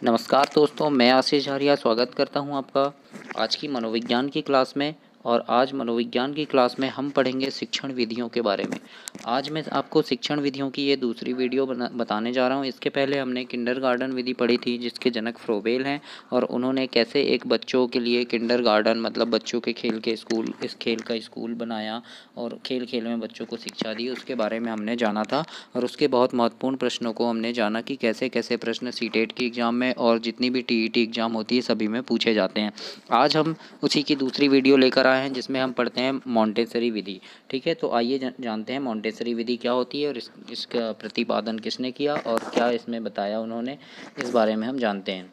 नमस्कार दोस्तों, मैं आशीष झारिया स्वागत करता हूं आपका आज की मनोविज्ञान की क्लास में। और आज मनोविज्ञान की क्लास में हम पढ़ेंगे शिक्षण विधियों के बारे में। आज मैं आपको शिक्षण विधियों की ये दूसरी वीडियो बताने जा रहा हूं। इसके पहले हमने किंडरगार्टन विधि पढ़ी थी, जिसके जनक फ्रोबेल हैं, और उन्होंने कैसे एक बच्चों के लिए किंडरगार्टन मतलब बच्चों के खेल के स्कूल, इस खेल का स्कूल बनाया और खेल खेल में बच्चों को शिक्षा दी, उसके बारे में हमने जाना था। और उसके बहुत महत्वपूर्ण प्रश्नों को हमने जाना कि कैसे कैसे प्रश्न सीटेट की एग्ज़ाम में और जितनी भी टीईटी एग्ज़ाम होती है सभी में पूछे जाते हैं। आज हम उसी की दूसरी वीडियो लेकर आए हैं, जिसमें हम पढ़ते हैं मॉन्टेसरी विधि। ठीक है, तो आइए जानते हैं मॉन्टेसरी विधि क्या होती है और इसका प्रतिपादन किसने किया और क्या इसमें बताया उन्होंने, इस बारे में हम जानते हैं।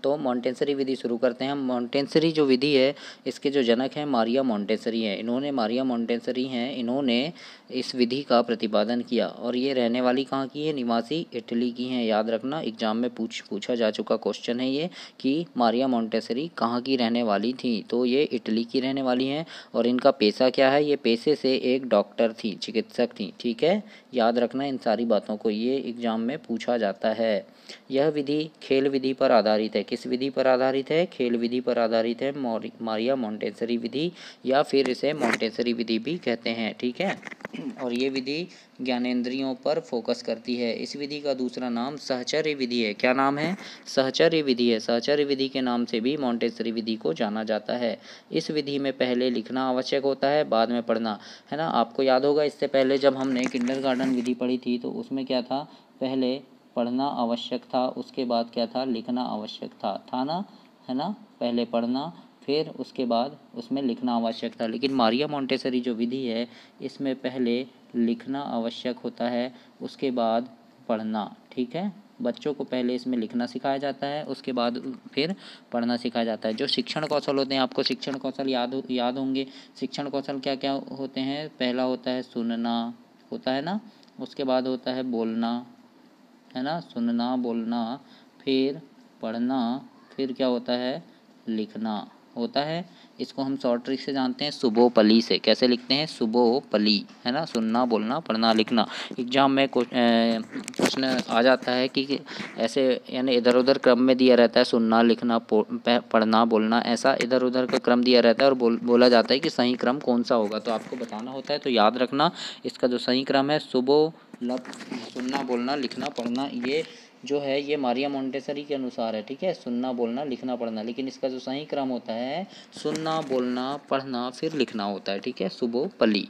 तो मॉन्टेसरी विधि शुरू करते हैं हम। मॉन्टेसरी जो विधि है, इसके जो जनक हैं मारिया मॉन्टेसरी हैं। मारिया मॉन्टेसरी हैं, इन्होंने इस विधि का प्रतिपादन किया। और ये रहने वाली कहाँ की है? निवासी इटली की हैं। याद रखना, एग्जाम में पूछा जा चुका क्वेश्चन है ये कि मारिया मॉन्टेसरी कहाँ की रहने वाली थी। तो ये इटली की रहने वाली हैं। और इनका पेशा क्या है? ये पेशे से एक डॉक्टर थी, चिकित्सक थी। ठीक है, याद रखना इन सारी बातों को, ये एग्जाम में पूछा जाता है। यह विधि खेल विधि पर आधारित है। किस विधि पर आधारित है? खेल विधि पर आधारित है। मारिया मॉन्टेसरी विधि, या फिर इसे मॉन्टेसरी विधि भी कहते हैं। ठीक है, और ये विधि ज्ञानेंद्रियों पर फोकस करती है। इस विधि का दूसरा नाम सहचर्य विधि है। क्या नाम है? सहचर्य विधि है। सहचर्य विधि के नाम से भी मॉन्टेसरी विधि को जाना जाता है। इस विधि में पहले लिखना आवश्यक होता है, बाद में पढ़ना, है ना। आपको याद होगा, इससे पहले जब हमने किंडरगार्टन विधि पढ़ी थी तो उसमें क्या था? पहले पढ़ना आवश्यक था, उसके बाद क्या था? लिखना आवश्यक था ना, है ना। पहले पढ़ना, फिर उसके बाद उसमें लिखना आवश्यक था। लेकिन मारिया मॉन्टेसरी जो विधि है, इसमें पहले लिखना आवश्यक होता है, उसके बाद पढ़ना। ठीक है, बच्चों को पहले इसमें लिखना सिखाया जाता है, उसके बाद फिर पढ़ना सिखाया जाता है। जो शिक्षण कौशल होते हैं, आपको शिक्षण कौशल याद होंगे। शिक्षण कौशल क्या क्या होते हैं? पहला होता है सुनना, होता है ना। उसके बाद होता है बोलना, है ना, सुनना बोलना, फिर पढ़ना, फिर क्या होता है? लिखना होता है। इसको हम शॉर्ट ट्रिक से जानते हैं, सुबोपली से। कैसे लिखते हैं? सुबोपली, है ना। सुनना बोलना पढ़ना लिखना। एग्जाम में क्वेश्चन आ जाता है कि ऐसे, यानी इधर उधर क्रम में दिया रहता है, सुनना लिखना पढ़ना बोलना, ऐसा इधर उधर का क्रम दिया रहता है और बोला जाता है कि सही क्रम कौन सा होगा, तो आपको बताना होता है। तो याद रखना, इसका जो सही क्रम है सुनना बोलना लिखना पढ़ना, ये जो है ये मारिया मॉन्टेसरी के अनुसार है। ठीक है, सुनना बोलना लिखना पढ़ना, लेकिन इसका जो सही क्रम होता है सुनना बोलना पढ़ना फिर लिखना होता है। ठीक है, सुबोपली।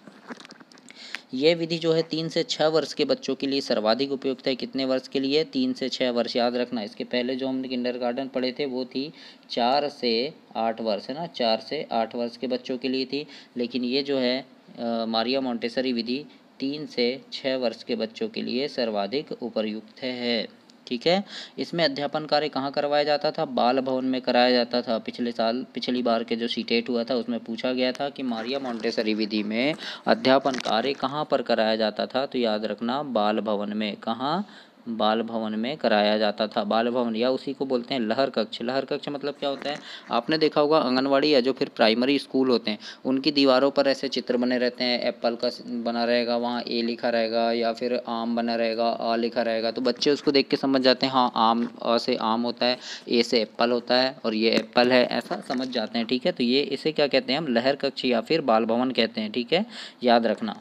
ये विधि जो है 3 से 6 वर्ष के बच्चों के लिए सर्वाधिक उपयुक्त है। कितने वर्ष के लिए? 3 से 6 वर्ष। याद रखना, इसके पहले जो हमने किंडरगार्टन पढ़े थे वो थी 4 से 8 वर्ष, है ना। 4 से 8 वर्ष के बच्चों के लिए थी। लेकिन ये जो है मारिया मॉन्टेसरी विधि 3 से 6 वर्ष के बच्चों के लिए सर्वाधिक उपयुक्त है। ठीक है, इसमें अध्यापन कार्य कहाँ करवाया जाता था? बाल भवन में कराया जाता था। पिछली बार के जो सीटेट हुआ था उसमें पूछा गया था कि मारिया मॉन्टेसरी विधि में अध्यापन कार्य कहाँ पर कराया जाता था? तो याद रखना, बाल भवन में। कहाँ? बाल भवन में कराया जाता था। बाल भवन, या उसी को बोलते हैं लहर कक्ष। लहर कक्ष मतलब क्या होता है? आपने देखा होगा आंगनवाड़ी या जो फिर प्राइमरी स्कूल होते हैं, उनकी दीवारों पर ऐसे चित्र बने रहते हैं। एप्पल का बना रहेगा, वहाँ ए लिखा रहेगा, या फिर आम बना रहेगा, आ लिखा रहेगा। तो बच्चे उसको देख के समझ जाते हैं, हाँ आम, अ से आम होता है, ए से एप्पल होता है, और ये एप्पल है, ऐसा समझ जाते हैं। ठीक है, तो ये इसे क्या कहते हैं? हम लहर कक्ष या फिर बाल भवन कहते हैं। ठीक है, याद रखना।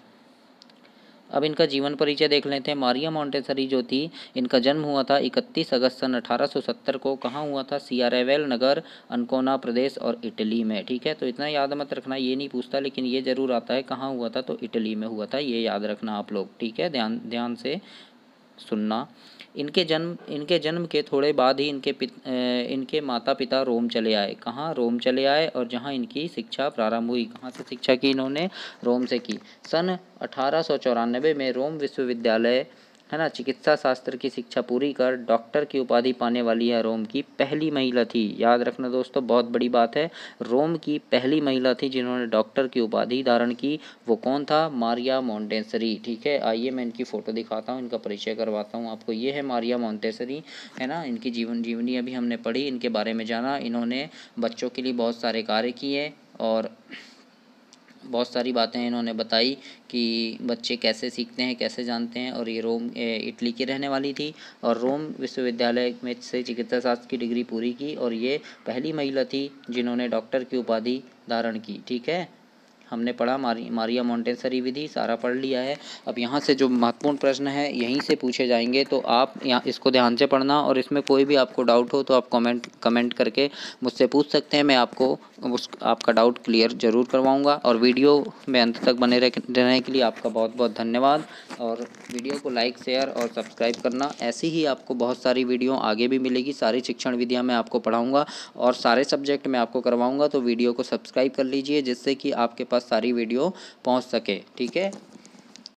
अब इनका जीवन परिचय देख लेते हैं। मारिया मॉन्टेसरी जो थी, इनका जन्म हुआ था 31 अगस्त सन 1870 को। कहाँ हुआ था? सियारेवेल नगर, अनकोना प्रदेश और इटली में। ठीक है, तो इतना याद मत रखना, ये नहीं पूछता, लेकिन ये जरूर आता है कहाँ हुआ था, तो इटली में हुआ था। ये याद रखना आप लोग। ठीक है, ध्यान ध्यान से सुनना। इनके जन्म के थोड़े बाद ही इनके माता पिता रोम चले आए। कहाँ? रोम चले आए, और जहाँ इनकी शिक्षा प्रारंभ हुई। कहाँ से शिक्षा की इन्होंने? रोम से की। सन 1894 में रोम विश्वविद्यालय, है ना, चिकित्सा शास्त्र की शिक्षा पूरी कर डॉक्टर की उपाधि पाने वाली है रोम की पहली महिला थी। याद रखना दोस्तों, बहुत बड़ी बात है। रोम की पहली महिला थी जिन्होंने डॉक्टर की उपाधि धारण की। वो कौन था? मारिया मॉन्टेसरी। ठीक है, आइए मैं इनकी फ़ोटो दिखाता हूँ, इनका परिचय करवाता हूँ आपको। ये है मारिया मॉन्टेसरी, है ना। इनकी जीवनी अभी हमने पढ़ी, इनके बारे में जाना। इन्होंने बच्चों के लिए बहुत सारे कार्य किए, और बहुत सारी बातें इन्होंने बताई कि बच्चे कैसे सीखते हैं, कैसे जानते हैं। और ये रोम इटली की रहने वाली थी और रोम विश्वविद्यालय में से चिकित्सा शास्त्र की डिग्री पूरी की और ये पहली महिला थी जिन्होंने डॉक्टर की उपाधि धारण की। ठीक है, हमने पढ़ा मारिया मोंटेसरी विधि, सारा पढ़ लिया है। अब यहाँ से जो महत्वपूर्ण प्रश्न है यहीं से पूछे जाएंगे, तो आप यहाँ इसको ध्यान से पढ़ना और इसमें कोई भी आपको डाउट हो तो आप कमेंट करके मुझसे पूछ सकते हैं। मैं आपको आपका डाउट क्लियर ज़रूर करवाऊँगा। और वीडियो में अंत तक बने रहने के लिए आपका बहुत बहुत धन्यवाद। और वीडियो को लाइक, शेयर और सब्सक्राइब करना। ऐसी ही आपको बहुत सारी वीडियो आगे भी मिलेगी। सारी शिक्षण विधियाँ मैं आपको पढ़ाऊँगा और सारे सब्जेक्ट मैं आपको करवाऊँगा, तो वीडियो को सब्सक्राइब कर लीजिए जिससे कि आपके पास सारी वीडियो पहुँच सके। ठीक है।